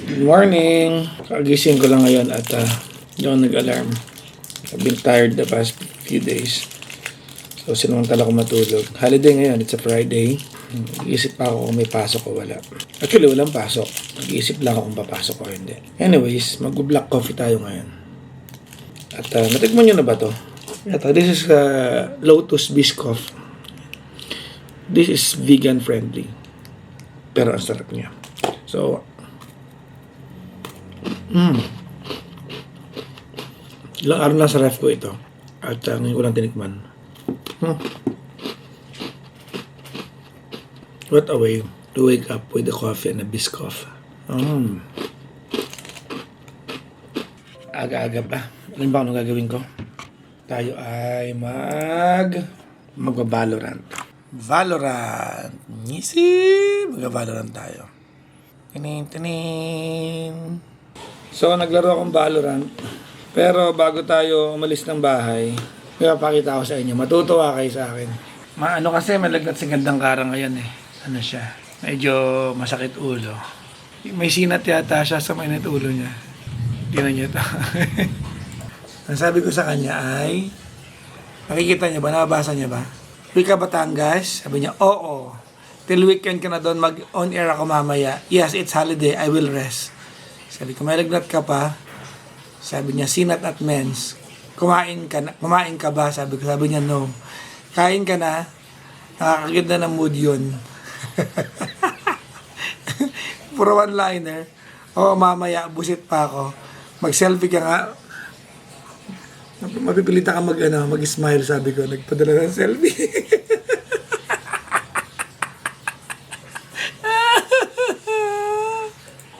Good morning! Kagising ko lang ngayon at hindi ako nag-alarm. I've been tired the past few days. So sinumantala ko matulog. Holiday ngayon, it's a Friday. Nag-iisip pa ako kung may pasok o wala. Actually, walang pasok. Nag-iisip lang ako kung papasok o hindi. Anyways, mag-black coffee tayo ngayon. At natikman nyo na ba to? Ito, this is Lotus Biscoff. This is vegan friendly. Pero ang sarap niya. So, ilang araw na sa ref ko ito. At ngayon ko lang tinikman. What a way to wake up with a coffee and a Biscoff. Aga-aga pa. Alam ba anong gagawin ko? Tayo ay mag-Valorant. Valorant! Mag-Valorant tayo. Tinin. So, naglaro akong Valorant. Pero bago tayo umalis ng bahay, may papakita ko sa inyo. Matutuwa kayo sa akin. Ano kasi, malagnat si gandang karang ngayon eh. Ano siya? Medyo masakit ulo. May sinat yata siya sa mainit ulo niya. Tingnan niyo ito. Ang sabi ko sa kanya ay, nakikita niya ba? Nababasa niya ba? Uwi ka Batangas? Sabi niya, oo. Till weekend ka na doon, mag-on air ako mamaya. Yes, it's holiday, I will rest. Sabi ko, may lagnat ka pa? Sabi niya, sinat at mens. Kumain ka ba? Sabi niya, no. Kain ka na? Nakakaganda ng mood yun. Puro one-liner. Oo, mamaya, busit pa ako. Mag-selfie ka nga. Mapipilita ka mag-smile, sabi ko. Nagpadala ng selfie.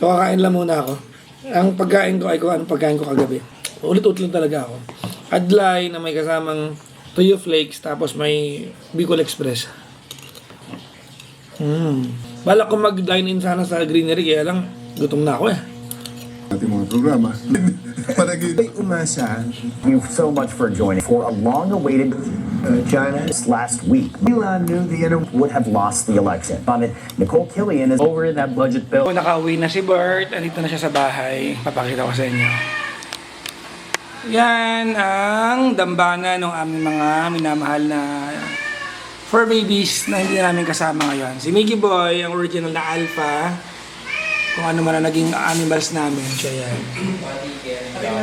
So, kakain lang muna ako. Ang pagkain ko ay kung anong pagkain ko kagabi. Ulit-ulit lang talaga ako. Adlay na may kasamang Tuyo Flakes, tapos may Bicol Express. Balak ko mag-dine-in sana sa Greenery, kaya lang gutom na ako eh. Ating mga programa. Umasa. Thank you so much for joining for a long-awaited China last week. Milan knew the inner would have lost the election. But Nicole Killian is over that budget bill. Nakauwi na si Bert. Andito na siya sa bahay. Papakita ko sa inyo. Yan ang dambana ng aming mga minamahal na fur babies na hindi na namin kasama ngayon. Si Miggy Boy, ang original na alpha. Kung ano man ang naging animals namin. Siya yan.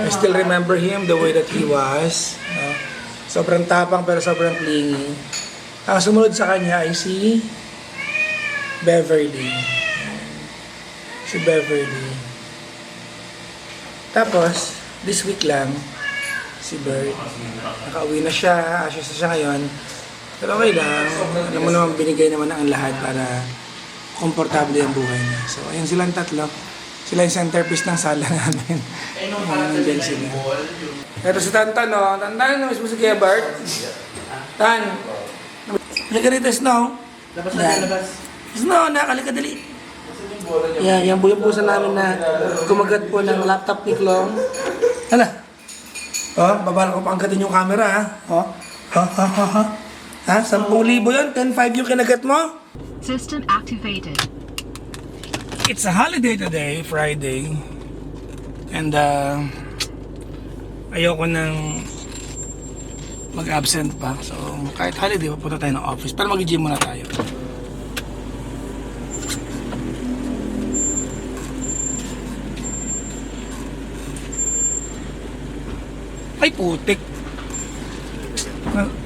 I still remember him the way that he was. Sobrang tapang pero sobrang clingy. Ang sumunod sa kanya ay si Beverly. Tapos, this week lang, si Bert. Nakauwi na siya. Asyos na siya ngayon. Pero okay lang. Alam mo naman, binigay naman ang lahat para komportable ang buhay niya. So, ayun silang tatlo. Sila yung centerpiece ng sala namin. Nandiyan sila. Ito si Tantan, no? Tantan, namiss mo si Kuya Bart? Tan, halika rito, Snow. Labas. Snow, halika dali. Yan, yung busa namin na kumagat po ng laptop ni Klong. Hala. Babala ko pangkatin yung camera, ha? Ha? 10,000 yun? 10,500 yung kinagat mo? System activated. It's a holiday today, Friday. And ayoko nang mag-absent pa. So, kahit holiday, papunta tayo ng office. Pero mag-gym muna tayo. Ay, putik.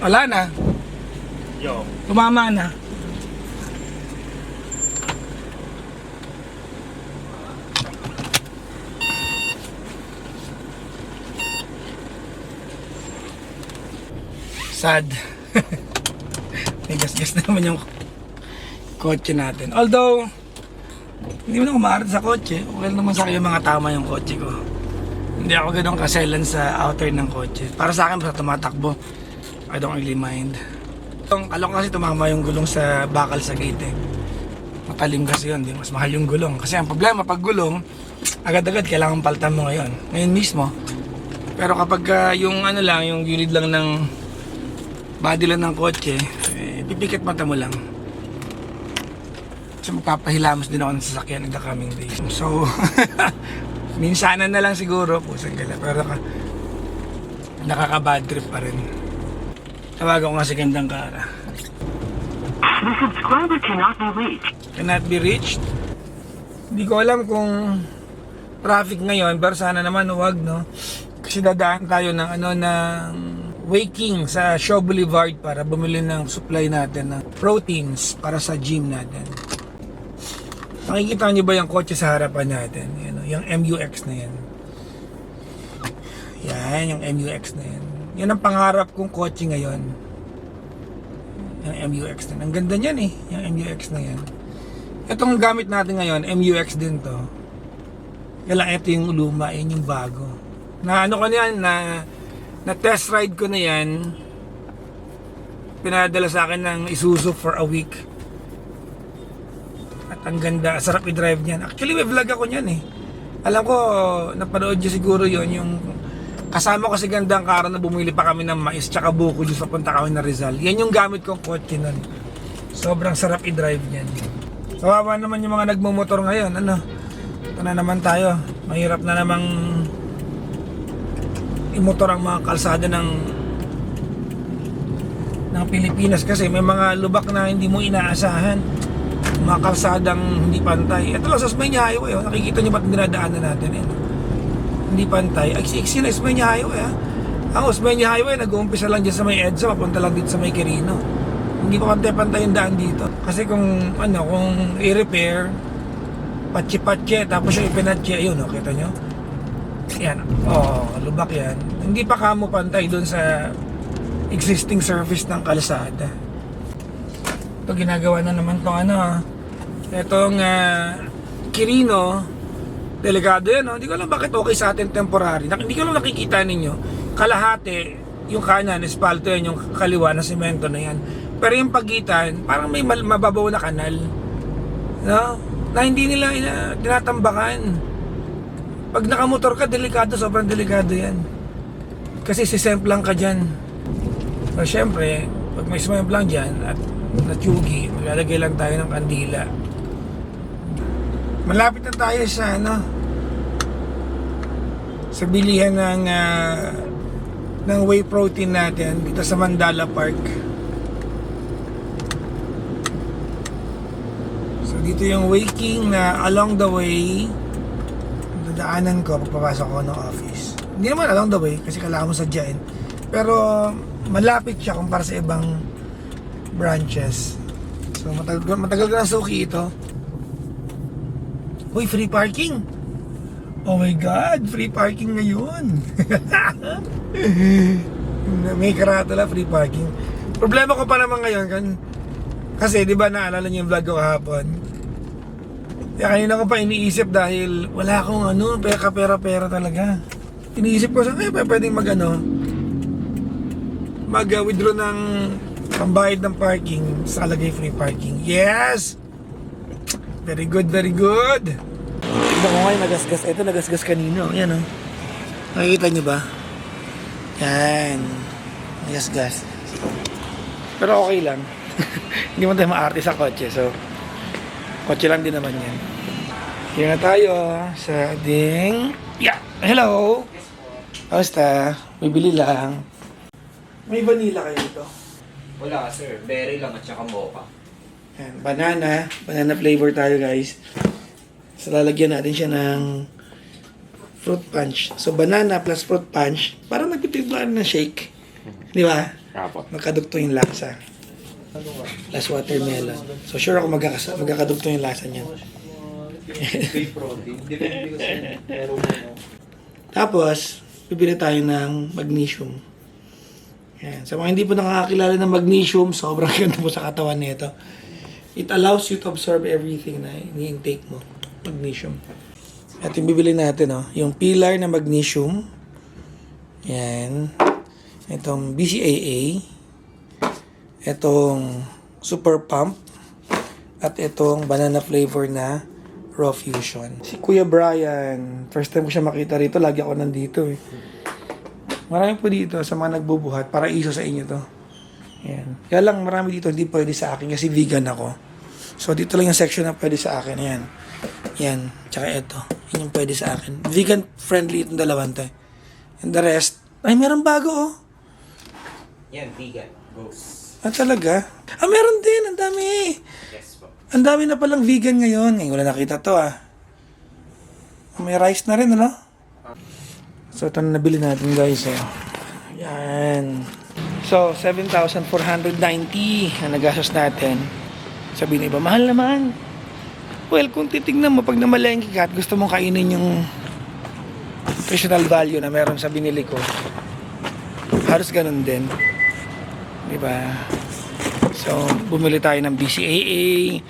Wala na. Tumama na. Sad. May gas-gas na naman yung kotse natin. Although, hindi mo na umaarap sa kotse. Okay naman sa akin yung mga tama yung kotse ko. Hindi ako ganun kaselan sa outer ng kotse. Para sa akin, basta tumatakbo. I don't really mind. Alam ko kasi tumama yung gulong sa bakal sa gate eh. Matalim kasi yun, mas mahal yung gulong. Kasi ang problema pag gulong, agad-agad kailangan paltan mo ngayon. Ngayon mismo. Pero kapag yung ano lang, yung gilid lang ng body lang ng kotse, pipikit mata mo lang. So magpapahilamos din ako ng sasakyan in the coming days. So, minsanan na lang siguro, pusang gala. Pero nakaka-bad trip pa rin. Tawagan ko nga si Gandang Kara. The subscriber cannot be reached. Cannot be reached. Hindi ko alam kung traffic ngayon, pero sana naman huwag, no? Kasi dadaan tayo ng waking sa Shaw Boulevard para bumili ng supply natin ng proteins para sa gym natin. Nakikita niyo ba yung kotse sa harapan natin? Yan, yung MUX na yan. Yan, yung MUX na yan. Yan ang pangarap kong kotse ngayon. Yung MUX na yan. Ang ganda niyan eh, yung MUX na yan. Itong gamit natin ngayon, MUX din to. Kaya ito yung luma, yun yung bago. Na ano ko na yan, na test ride ko na yan. Pinadala sa akin ng Isuzu for a week. At ang ganda, sarap i-drive niyan. Actually, may vlog ako niyan eh. Alam ko, napanood niyo siguro yon yung kasama ko si Gandang Kara na bumili pa kami ng mais tsaka buko juice papunta kami na Rizal. Yan yung gamit kong kotse nun. Sobrang sarap i-drive niyan. Kawawa naman yung mga nagmumotor ngayon. Ito na naman tayo. Mahirap na namang imotor ang mga kalsada ng Pilipinas kasi may mga lubak na hindi mo inaasahan. Mga kalsadang hindi pantay. Ito lang sa Osmeña Highway. Nakikita nyo ba't dinadaanan natin hindi pantay. Ay, siksi na Osmeña Highway Ang Osmeña Highway nag-uumpisa lang dyan sa may EDSA, papunta lang dito sa may Quirino. Hindi pa pantay-pantay yung daan dito. Kasi kung i-repair, patsi-patsi, tapos yung ipinatsi, ayun kita nyo? Yan, lubak yan. Hindi pa kamo pantay doon sa existing surface ng kalsada. Ito ginagawa na naman tong itong Quirino, delikado yan, Hindi ko alam bakit okay sa atin temporary. Hindi ko lang nakikita ninyo. Kalahati, yung kanan, espalto yan, yung kaliwa na semento na yan. Pero yung pagitan, parang may mababaw na kanal. No? Na hindi nila tinatambakan. Pag nakamotor ka, delikado, sobrang delikado yan. Kasi sisemplang ka dyan. Pero syempre, pag may sumemplang dyan at natsugi, maglalagay lang tayo ng kandila. Malapit na tayo sa sa bilihan ng whey protein natin dito sa Mandala Park. So dito yung waking na along the way dadaanan ko pagpapasok ko ng office. Hindi naman along the way kasi kailangan mo sadyain. Pero malapit siya kumpara sa ibang branches. So matagal ko na suki ito. Uy, free parking! Oh my God, free parking ngayon! May karatula, free parking. Problema ko pa naman ngayon kasi di ba naalala niyo yung vlog ko kahapon? Kaya kanina ko pa iniisip dahil wala akong pera talaga. Iniisip ko pwedeng mag-withdraw ng pambayad ng parking sa lagay free parking. Yes! Very good, very good. Tignan ko ngayon, nagasgas. Ito, nagasgas kanino. Yan, Nakikita nyo ba? Yan. Nagasgas. Pero okay lang. Hindi mo tayo maarte sa kotse. So, kotse lang din naman yan. Kaya na tayo sa ating... Yeah! Hello! Kamusta? Bibili lang. May vanilla kayo dito? Wala sir, berry lang at saka mocha. Yan, banana flavor tayo guys. So lalagyan natin siya ng fruit punch. So banana plus fruit punch, parang nagpipiglaan ng shake. Di ba? Apo. Magkadugtong yung lasa. Plus watermelon. So sure ako magkakadugtong yung lasa niyan. Tapos, bibili tayo ng magnesium. Yan. Sa mga hindi po nakakakilala ng magnesium, sobrang ganda po sa katawan nito. It allows you to absorb everything na ini-intake mo. Magnesium. At yung bibili natin, yung pillar na magnesium. Yan. Itong BCAA. Itong Super Pump. At itong banana flavor na Raw Fusion. Si Kuya Brian, first time ko siya makita rito. Lagi ako nandito Marami po dito sa mga nagbubuhat. Para iso sa inyo to. Yan. Kaya lang marami dito hindi pwede sa akin kasi vegan ako. So, dito lang yung section na pwede sa akin. Ayan. Yan. Tsaka ito. Yan yung pwede sa akin. Vegan friendly itong dalawang to. And the rest, ay, meron bago oh. Yan, vegan. Ghost. Ah, talaga? Ah, meron din. Ang dami. Yes po. Ang dami na palang vegan ngayon. Ngayon wala nakita to ah. May rice na rin, ano? So, ito na nabili natin guys. Oh. Yan. So, 7,490 na nagastos natin. Sabi na iba, mahal naman. Well, kung titignan mo, pag namalengke ka at gusto mong kainin yung nutritional value na meron sa binili ko, halos ganun din. Diba? So, bumili tayo ng BCAA,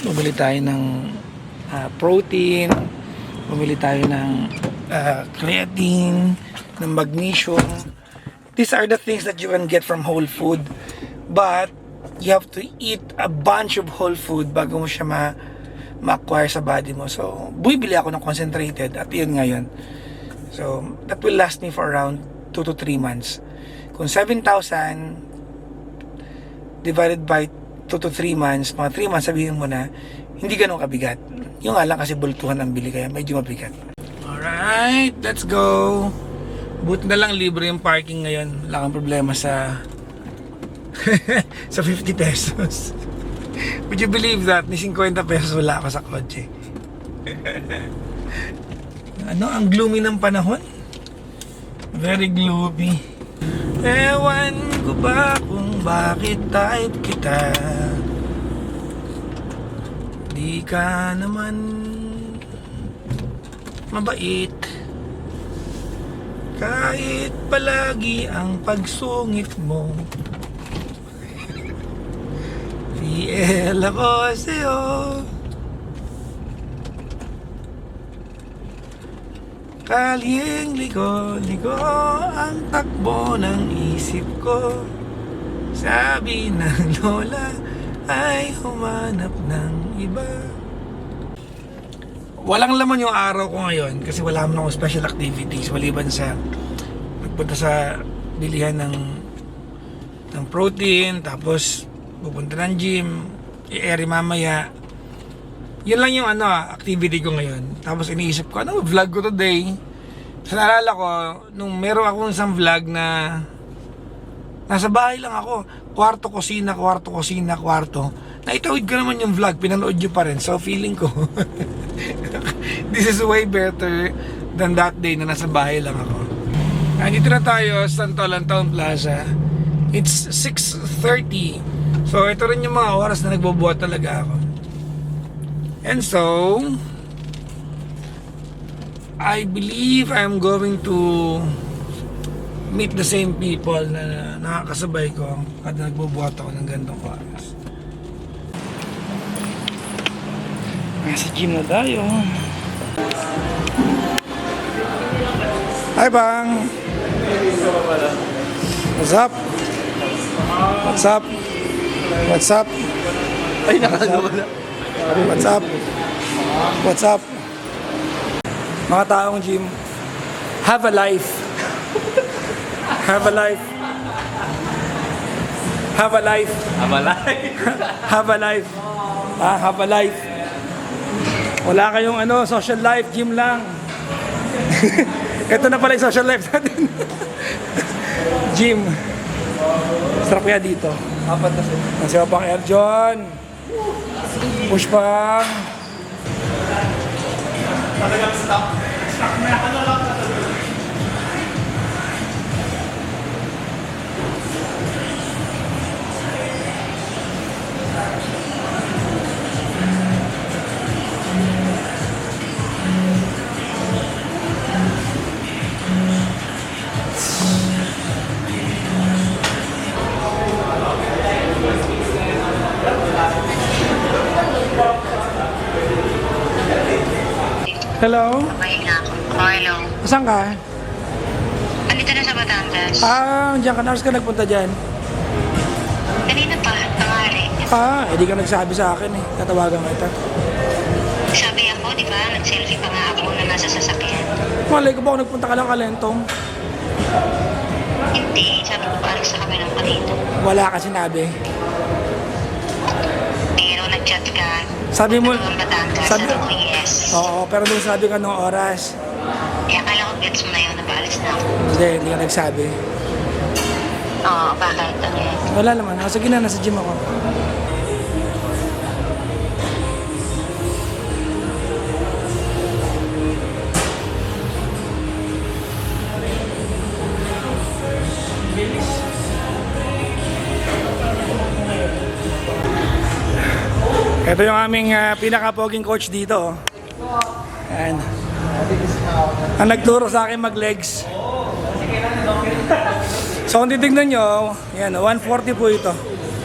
bumili tayo ng protein, bumili tayo ng creatine, ng magnesium. These are the things that you can get from whole food. But, you have to eat a bunch of whole food bago mo siya ma-acquire sa body mo. So, bumibili ako ng concentrated at yun ngayon. So, that will last me for around 2 to 3 months. Kung 7,000 divided by 2 to 3 months, mga 3 months, sabihin mo na, hindi ganun kabigat. Yung nga lang kasi bultuhan ang bili, kaya medyo mabigat. Alright, let's go! Buti na lang libre yung parking ngayon. Wala kang problema sa sa 50 pesos. Would you believe that? Ni 50 pesos wala ako sa kotse. Ano, ang gloomy ng panahon? Very gloomy. Ewan ko ba kung bakit type kita? Di ka naman mabait. Kahit palagi ang pagsungit mo. Fiel ako sa'yo. Kalyeng liko ang takbo ng isip ko. Sabi ng lola ay humanap ng iba. Walang laman yung araw ko ngayon kasi wala naman akong special activities maliban sa magpunta sa bilihan ng protein, tapos pupunta ng gym, i-airy mamaya. Yun lang yung activity ko ngayon. Tapos iniisip ko, vlog ko today? So naalala ko, nung meron akong isang vlog na nasa bahay lang ako, kwarto, kusina, kwarto. Naitawid ko naman yung vlog, pinanood nyo pa rin. So feeling ko, this is way better than that day na nasa bahay lang ako. Dito na tayo sa Santolan Town Plaza. It's 6:30. So ito rin yung mga oras na nagbubuhat talaga ako. And so, I believe I'm going to meet the same people na nakakasabay ko at nagbubuhat ako ng gantong oras. Nasa gym na tayo. Hi Bang! What's up? What's up? What's up? Ay, nakakawala. What's up? What's up? Mga taong gym, have a life. Have a life. Have a life. Have a life. Have a life. Wala kayong social life, gym lang. Ito na pala yung social life natin. Gym. Sarap kaya dito. Apat na siya. Ang siya pang Air John. Push pang. Talagang stop. Stop na lang. Hello? Okay na. Hello. Saan ka? Andito na sa Batangas. Diyan ka. Nars ka nagpunta dyan? Kanina pa, tanghali. Hindi ka nagsabi sa akin eh. Tatawagan kita. Sabi ako, di ba? Nag-selfie pa nga ako na nasa sasakyan. Malay ko ba kung nagpunta ka lang Kalentong? Hindi. Sabi ko parang sa kabilang kanito. Wala ka sinabi. Pero nag-chat nag-chat ka. Sabi mo, Ang Batangas, sabi, sabi ko yes. oo, pero nung sabi ka nung oras, Kaya akala ko gets mo na yun, napaalis na ako. hindi ka nagsabi. Oo, bakit? Ano yun? Wala naman. Sige na, nasa gym ako. Ito yung aming pinaka-poging coach dito. Oh. Ayan. Ang nagturo sa akin mag-legs. So kung titignan nyo, yan, 140 po ito.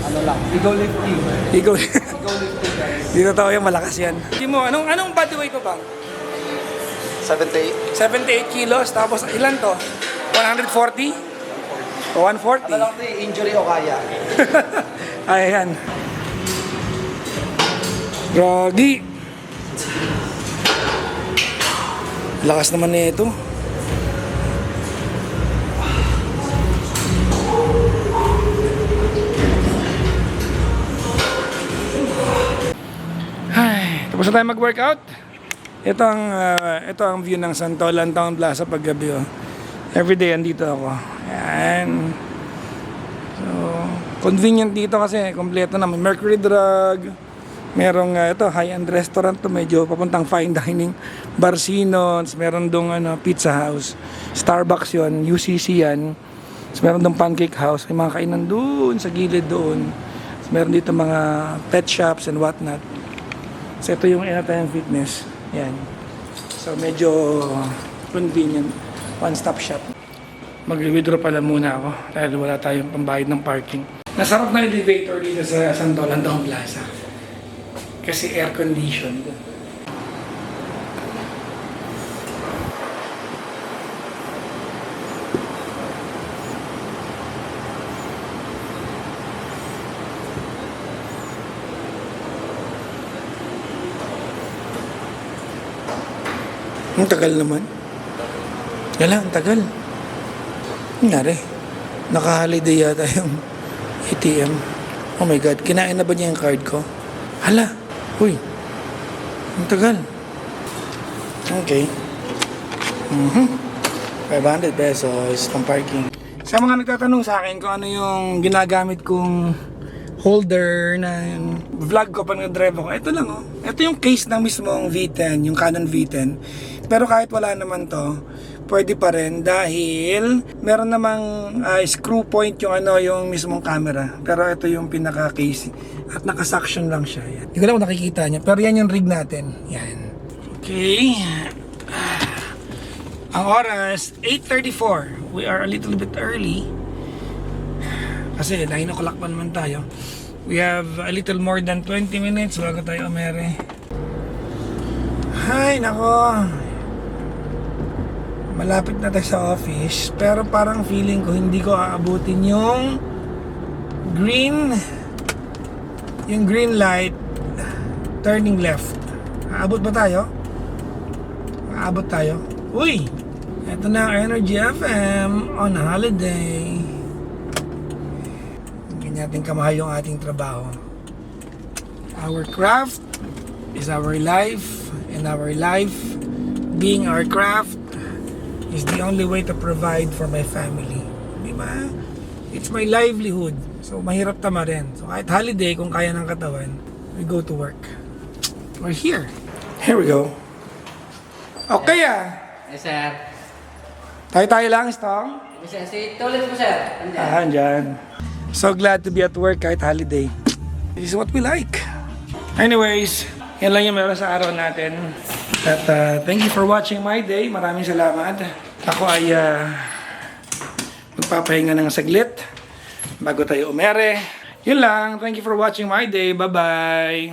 Ano lang, ego lifting. Ikaw. Ego lifting guys. Dito tao yung malakas yan. Hindi mo, anong body weight mo bang? 78. 78 kilos, tapos ilan to? 140? O 140? Ano lang ito eh, injury o kaya? Ayan. Groggy. Lakas naman na ito. Ay, tapos na tayo mag-workout. Ito ang view ng Santolan Town Plaza paggabi. Oh. Everyday andito ako. Ayan. So, convenient dito kasi kompleto na. May Mercury Drug. Merong ito, high-end restaurant to, medyo papuntang fine dining. Barcinos, meron dong pizza house. Starbucks yon, UCC yan. So, meron dong pancake house. May mga kainan doon, sa gilid doon. So, meron dito mga pet shops and whatnot. So ito yung Anytime Fitness. Yan. So medyo convenient. One-stop shop. Mag-withdraw pala muna ako dahil wala tayong pambayad ng parking. Nasarap na elevator dito sa Santolan Town Plaza. Kasi air conditioned. Ang tagal naman. Yan ang tagal. Nangyari. Naka-holiday yata yung ATM. Oh my God, kinain na ba niya yung card ko? Hala, uy. Ang tagal. Okay. 500 pesos pang parking. Sa mga nagtatanong sa akin kung ano yung ginagamit kong holder na vlog ko pag nag-drive ako, ito lang oh. Ito yung case ng mismong V10, yung Canon V10. Pero kahit wala naman to, pwede pa rin dahil meron namang screw point yung yung mismong camera. Pero ito yung pinaka-case at naka-suction lang siya. Yan. Hindi ko lang kung nakikita niya, pero yan yung rig natin. Yan. Okay. Ang oras, 8:34. We are a little bit early. Kasi 9 o'clock pa naman tayo. We have a little more than 20 minutes bago tayo umere. Ay, nako. Malapit na tayo sa office. Pero parang feeling ko hindi ko aabutin yung green light turning left. Aabot ba tayo? Aabot tayo? Uy! Ito na ang Energy FM on holiday. Hindi natin kamahal yung ating trabaho. Our craft is our life, and our life being our craft is the only way to provide for my family. Diba? It's my livelihood. So mahirap tama rin. So kahit holiday, kung kaya ng katawan, we go to work. We're here. Here we go. Okay Yes, sir. Tayo lang, Stong. Yes, sir. Si Toilet po, sir. Andyan. Andyan. So glad to be at work kahit holiday. This is what we like. Anyways, yan lang yung meron sa araw natin. At thank you for watching my day. Maraming salamat. Ako ay magpapahinga ng saglit bago tayo umere. Yun lang. Thank you for watching my day. Bye-bye.